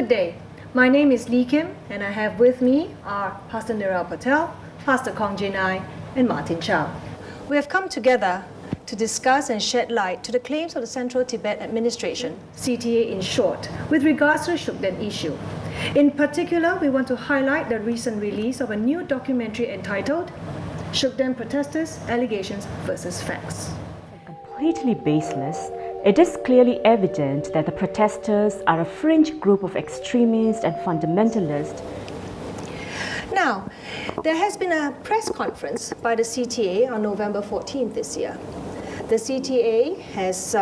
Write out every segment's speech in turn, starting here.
Good day. My name is Lee Kim, and I have with me our Pastor Niraj Patel, Pastor Kong Jinai, and Martin Chow. We have come together to discuss and shed light to the claims of the Central Tibet Administration, CTA in short, with regards to the Shukden issue. In particular, we want to highlight the recent release of a new documentary entitled Shukden Protesters, Allegations versus Facts. Completely baseless, it is clearly evident that the protesters are a fringe group of extremists and fundamentalists. Now, there has been a press conference by the CTA on November 14th this year. The CTA has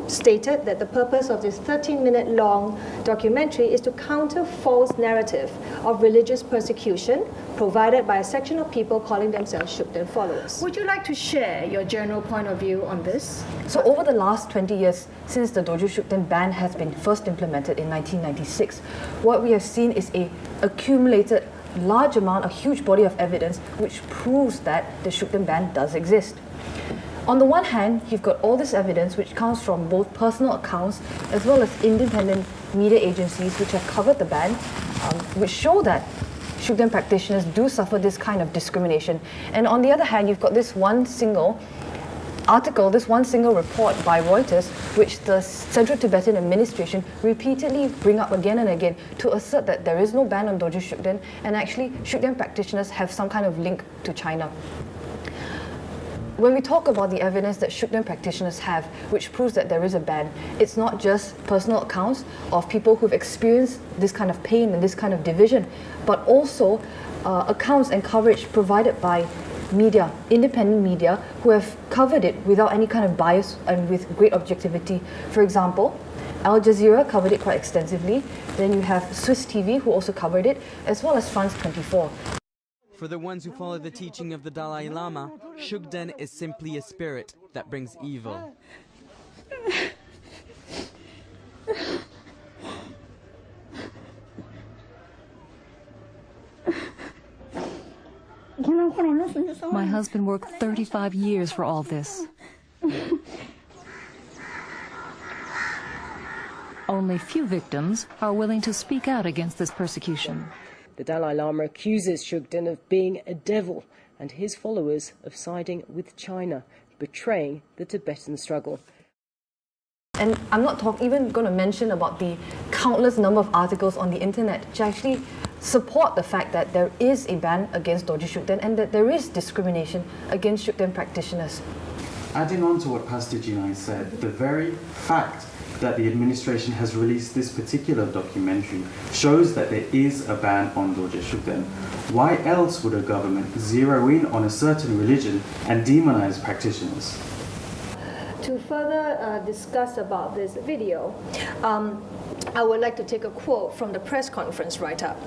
stated that the purpose of this 13-minute long documentary is to counter false narrative of religious persecution provided by a section of people calling themselves Shukden followers. Would you like to share your general point of view on this? So over the last 20 years, since the Dorje Shukden ban has been first implemented in 1996, what we have seen is a accumulated large amount, a huge body of evidence which proves that the Shukden ban does exist. On the one hand, you've got all this evidence which comes from both personal accounts as well as independent media agencies which have covered the ban, which show that Shukden practitioners do suffer this kind of discrimination. And on the other hand, you've got this one single article, this one single report by Reuters, which the Central Tibetan Administration repeatedly bring up again and again to assert that there is no ban on Dorje Shukden, and actually Shukden practitioners have some kind of link to China. When we talk about the evidence that Shukden practitioners have, which proves that there is a ban, it's not just personal accounts of people who've experienced this kind of pain and this kind of division, but also accounts and coverage provided by media, independent media, who have covered it without any kind of bias and with great objectivity. For example, Al Jazeera covered it quite extensively. Then you have Swiss TV, who also covered it, as well as France 24. For the ones who follow the teaching of the Dalai Lama, Shukden is simply a spirit that brings evil. My husband worked 35 years for all this. Only few victims are willing to speak out against this persecution. The Dalai Lama accuses Shukden of being a devil and his followers of siding with China, betraying the Tibetan struggle. And I'm not even going to mention about the countless number of articles on the internet which actually support the fact that there is a ban against Dorje Shukden and that there is discrimination against Shukden practitioners. Adding on to what Pastor Jinai said, the very fact that the administration has released this particular documentary shows that there is a ban on Dorje Shukden. Why else would a government zero in on a certain religion and demonize practitioners? To further discuss about this video, I would like to take a quote from the press conference write-up.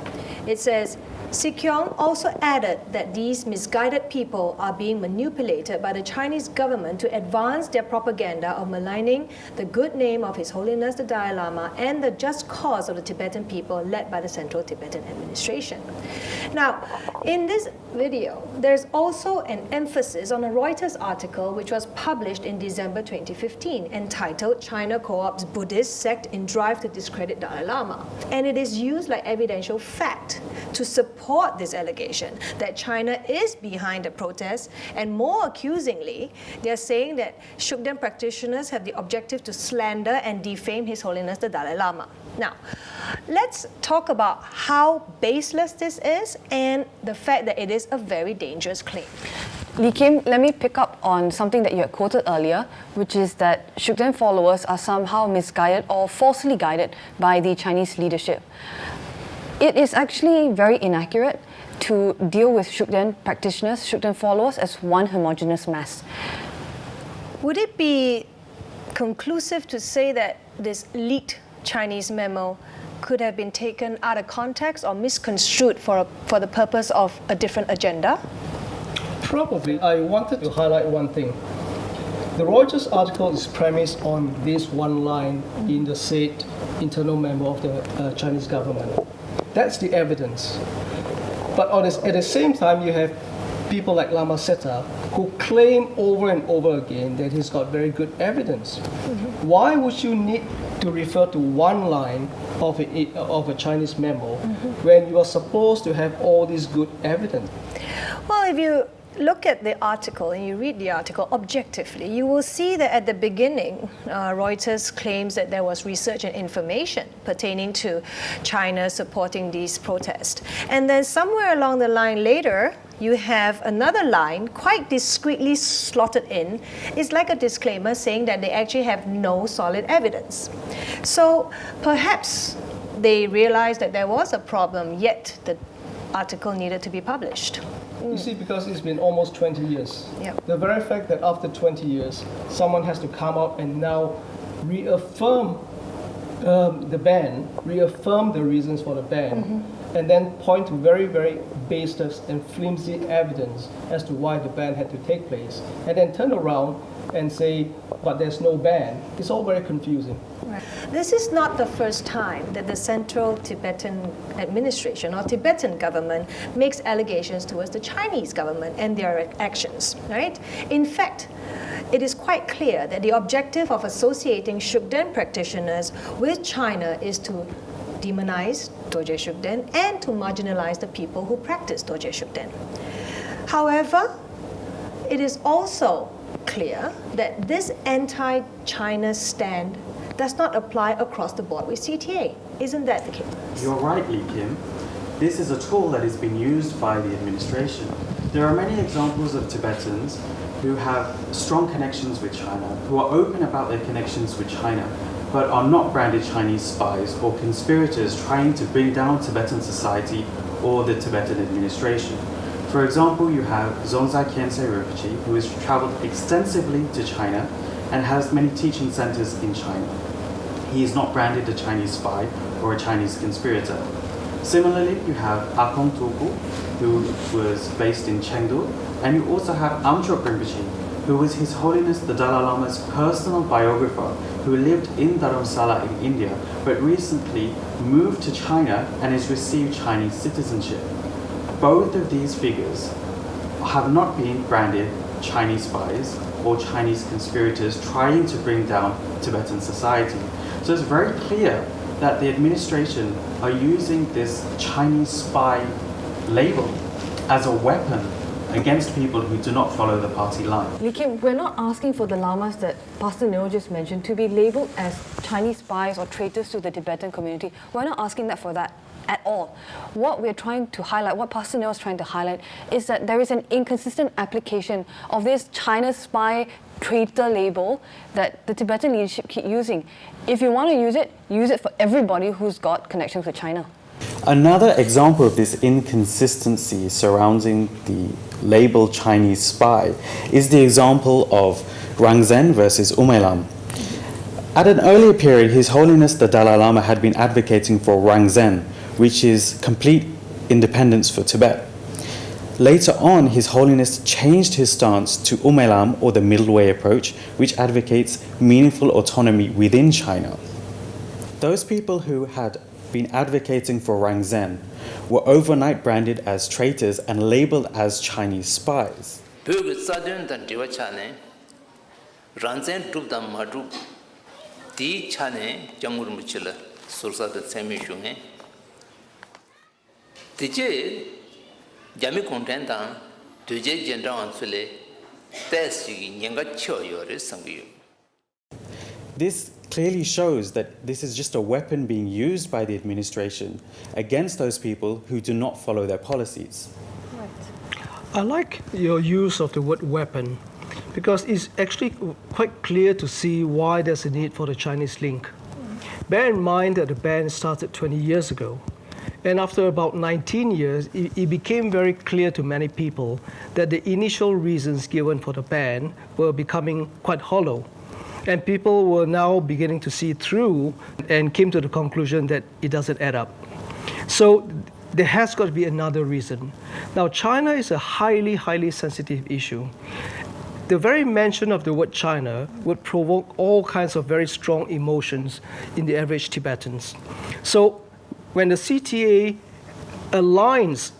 It says, Sikyong also added that these misguided people are being manipulated by the Chinese government to advance their propaganda of maligning the good name of His Holiness the Dalai Lama and the just cause of the Tibetan people led by the Central Tibetan Administration. Now, in this video, there's also an emphasis on a Reuters article which was published in December 2015 entitled China Co-opts Buddhist Sect in Drive to Discredit Dalai Lama. And it is used like evidential fact to support this allegation that China is behind the protests, and more accusingly, they're saying that Shukden practitioners have the objective to slander and defame His Holiness the Dalai Lama. Now, let's talk about how baseless this is and the fact that it is a very dangerous claim. Lee Kim, let me pick up on something that you had quoted earlier, which is that Shukden followers are somehow misguided or falsely guided by the Chinese leadership. It is actually very inaccurate to deal with Shukden practitioners, Shukden followers, as one homogeneous mass. Would it be conclusive to say that this leaked Chinese memo could have been taken out of context or misconstrued for the purpose of a different agenda? Probably. I wanted to highlight one thing. The Reuters article is premised on this one line in the said internal memo of the Chinese government. That's the evidence. But at the same time, you have people like Lama Seta who claim over and over again that he's got very good evidence. Why would you need to refer to one line of a Chinese memo when you are supposed to have all this good evidence? Well, if you look at the article and you read the article objectively, you will see that at the beginning, Reuters claims that there was research and information pertaining to China supporting these protests. And then somewhere along the line later, you have another line quite discreetly slotted in. It's like a disclaimer saying that they actually have no solid evidence. So perhaps they realized that there was a problem, yet the article needed to be published. You see, because it's been almost 20 years. Yep. The very fact that after 20 years, someone has to come out and now reaffirm the ban, reaffirm the reasons for the ban, and then point to very, very baseless and flimsy evidence as to why the ban had to take place, and then turn around and say, but there's no ban. It's all very confusing. Right. This is not the first time that the Central Tibetan Administration or Tibetan government makes allegations towards the Chinese government and their actions, right? In fact, it is quite clear that the objective of associating Shugden practitioners with China is to demonize Dorje Shugden and to marginalize the people who practice Dorje Shugden. However, it is also clear that this anti-China stand does not apply across the board with CTA. Isn't that the case? You're right, Lee Kim. This is a tool that is being used by the administration. There are many examples of Tibetans who have strong connections with China, who are open about their connections with China, but are not branded Chinese spies or conspirators trying to bring down Tibetan society or the Tibetan administration. For example, you have Zongzai Khyentse Rinpoche, who has traveled extensively to China and has many teaching centers in China. He is not branded a Chinese spy or a Chinese conspirator. Similarly, you have Akong Tulku, who was based in Chengdu, and you also have Amchok Rinpoche, who was His Holiness the Dalai Lama's personal biographer, who lived in Dharamsala in India, but recently moved to China and has received Chinese citizenship. Both of these figures have not been branded Chinese spies or Chinese conspirators trying to bring down Tibetan society. So it's very clear that the administration are using this Chinese spy label as a weapon against people who do not follow the party line. Lee Kim, we're not asking for the lamas that Pastor Neo just mentioned to be labeled as Chinese spies or traitors to the Tibetan community. We're not asking for that at all. What we're trying to highlight, what Pastor Neo is trying to highlight, is that there is an inconsistent application of this China spy traitor label that the Tibetan leadership keep using. If you want to use it for everybody who's got connections with China. Another example of this inconsistency surrounding the label Chinese spy is the example of Rangzen versus Umailam. At an earlier period, His Holiness the Dalai Lama had been advocating for Rangzen, which is complete independence for Tibet. Later on, His Holiness changed his stance to Umailam, or the middle way approach, which advocates meaningful autonomy within China. Those people who had been advocating for Rangzen were overnight branded as traitors and labeled as Chinese spies. This clearly shows that this is just a weapon being used by the administration against those people who do not follow their policies. I like your use of the word weapon because it's actually quite clear to see why there's a need for the Chinese link. Bear in mind that the ban started 20 years ago. And after about 19 years, it became very clear to many people that the initial reasons given for the ban were becoming quite hollow. And people were now beginning to see through and came to the conclusion that it doesn't add up. So there has got to be another reason. Now, China is a highly, highly sensitive issue. The very mention of the word China would provoke all kinds of very strong emotions in the average Tibetans. So when the CTA aligns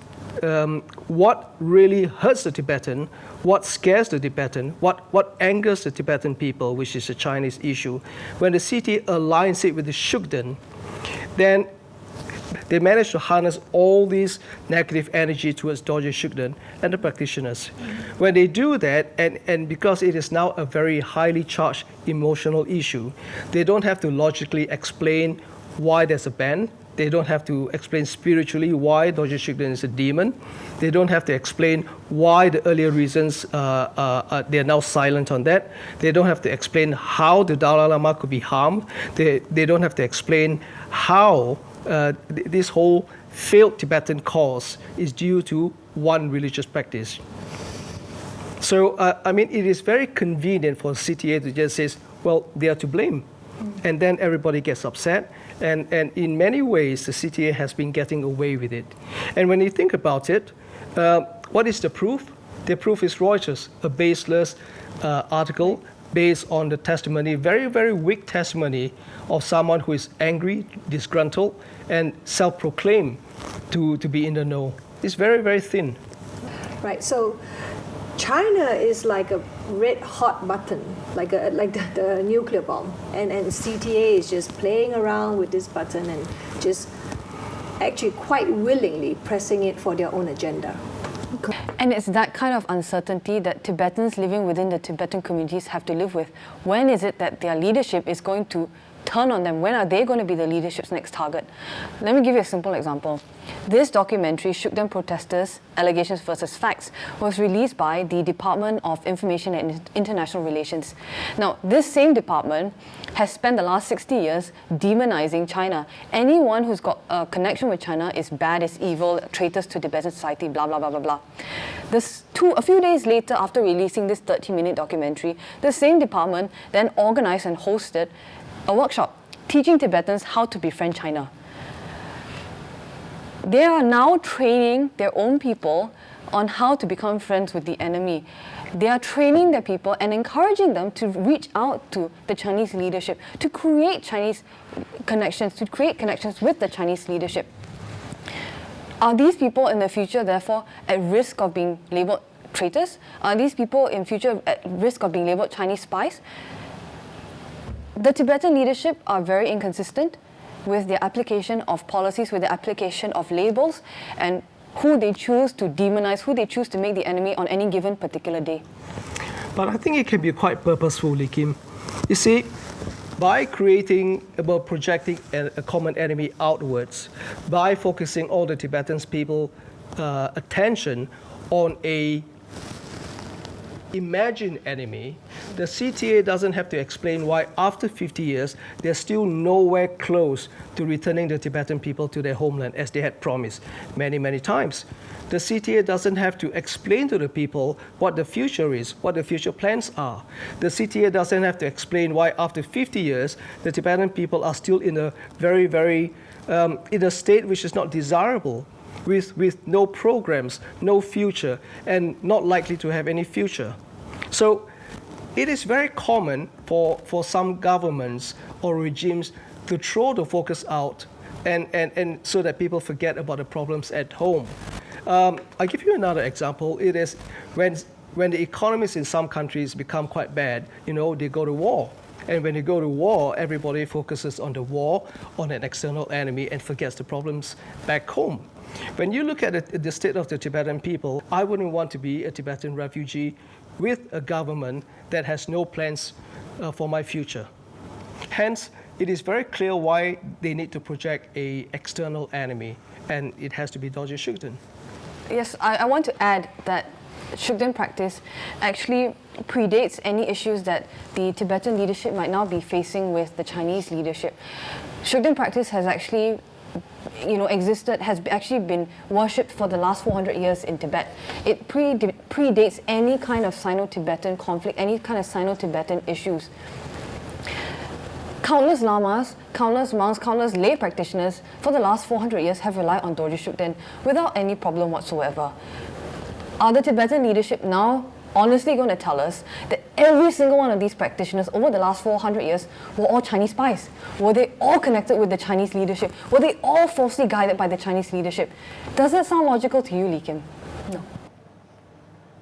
what really hurts the Tibetan, what scares the Tibetan, what angers the Tibetan people, which is a Chinese issue. When the CTA aligns it with the Shugden, then they manage to harness all this negative energy towards Dorje Shugden and the practitioners. When they do that, and because it is now a very highly charged emotional issue, they don't have to logically explain why there's a ban. They don't have to explain spiritually why Dorje Shugden is a demon. They don't have to explain why the earlier reasons, they're now silent on that. They don't have to explain how the Dalai Lama could be harmed. They don't have to explain how this whole failed Tibetan cause is due to one religious practice. So, I mean, it is very convenient for CTA to just say, well, they are to blame. And then everybody gets upset. And in many ways, the CTA has been getting away with it. And when you think about it, what is the proof? The proof is Reuters, a baseless article based on the testimony, very, very weak testimony of someone who is angry, disgruntled, and self-proclaimed to be in the know. It's very, very thin. Right, so China is like a red hot button, like the nuclear bomb, and CTA is just playing around with this button and just actually quite willingly pressing it for their own agenda. And it's that kind of uncertainty that Tibetans living within the Tibetan communities have to live with. When is it that their leadership is going to turn on them? When are they going to be the leadership's next target? Let me give you a simple example. This documentary, Shugden Protesters, Allegations versus Facts, was released by the Department of Information and International Relations. Now, this same department has spent the last 60 years demonizing China. Anyone who's got a connection with China is bad, is evil, traitors to Tibetan society, blah, blah, blah, blah, blah. A few days later, after releasing this 30-minute documentary, the same department then organized and hosted a workshop teaching Tibetans how to befriend China. They are now training their own people on how to become friends with the enemy. They are training their people and encouraging them to reach out to the Chinese leadership, to create Chinese connections, to create connections with the Chinese leadership. Are these people in the future, therefore, at risk of being labeled traitors? Are these people in future at risk of being labeled Chinese spies? The Tibetan leadership are very inconsistent with their application of policies, with the application of labels, and who they choose to demonize, who they choose to make the enemy on any given particular day. But I think it can be quite purposeful, Kim. You see, by projecting a common enemy outwards, by focusing all the Tibetan people's attention on a imagined enemy, the CTA doesn't have to explain why after 50 years, they're still nowhere close to returning the Tibetan people to their homeland as they had promised many, many times. The CTA doesn't have to explain to the people what the future is, what the future plans are. The CTA doesn't have to explain why after 50 years, the Tibetan people are still in a very, very, in a state which is not desirable, with no programs, no future, and not likely to have any future. So it is very common for some governments or regimes to throw the focus out and so that people forget about the problems at home. I'll give you another example. It is when the economies in some countries become quite bad, they go to war. And when they go to war, everybody focuses on the war, on an external enemy, and forgets the problems back home. When you look at the state of the Tibetan people, I wouldn't want to be a Tibetan refugee with a government that has no plans for my future. Hence, it is very clear why they need to project an external enemy, and it has to be Dorje Shugden. Yes, I want to add that Shugden practice actually predates any issues that the Tibetan leadership might now be facing with the Chinese leadership. Shugden practice has actually existed, has actually been worshipped for the last 400 years in Tibet. It predates any kind of Sino-Tibetan conflict, any kind of Sino-Tibetan issues. Countless lamas, countless monks, countless lay practitioners for the last 400 years have relied on Dorje Shugden without any problem whatsoever. Are the Tibetan leadership now honestly going to tell us that every single one of these practitioners over the last 400 years were all Chinese spies? Were they all connected with the Chinese leadership? Were they all falsely guided by the Chinese leadership? Does that sound logical to you, Lee Kim? No.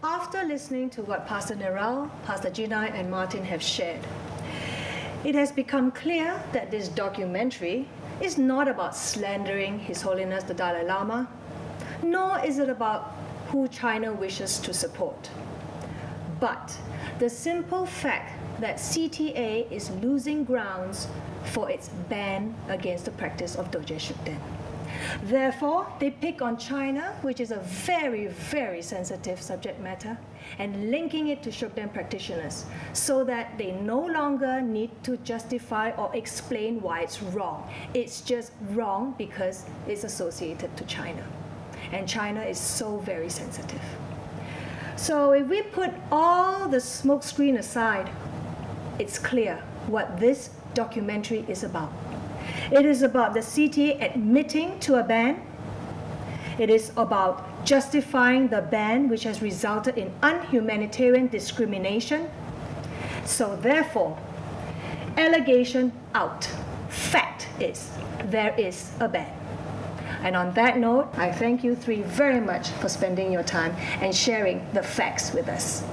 After listening to what Pastor Neral, Pastor Jinai, and Martin have shared, it has become clear that this documentary is not about slandering His Holiness the Dalai Lama, nor is it about who China wishes to support, but the simple fact that CTA is losing grounds for its ban against the practice of Dorje Shugden. Therefore, they pick on China, which is a very, very sensitive subject matter, and linking it to Shugden practitioners so that they no longer need to justify or explain why it's wrong. It's just wrong because it's associated to China. And China is so very sensitive. So if we put all the smokescreen aside, it's clear what this documentary is about. It is about the CTA admitting to a ban. It is about justifying the ban, which has resulted in unhumanitarian discrimination. So therefore, allegation out. Fact is, there is a ban. And on that note, I thank you three very much for spending your time and sharing the facts with us.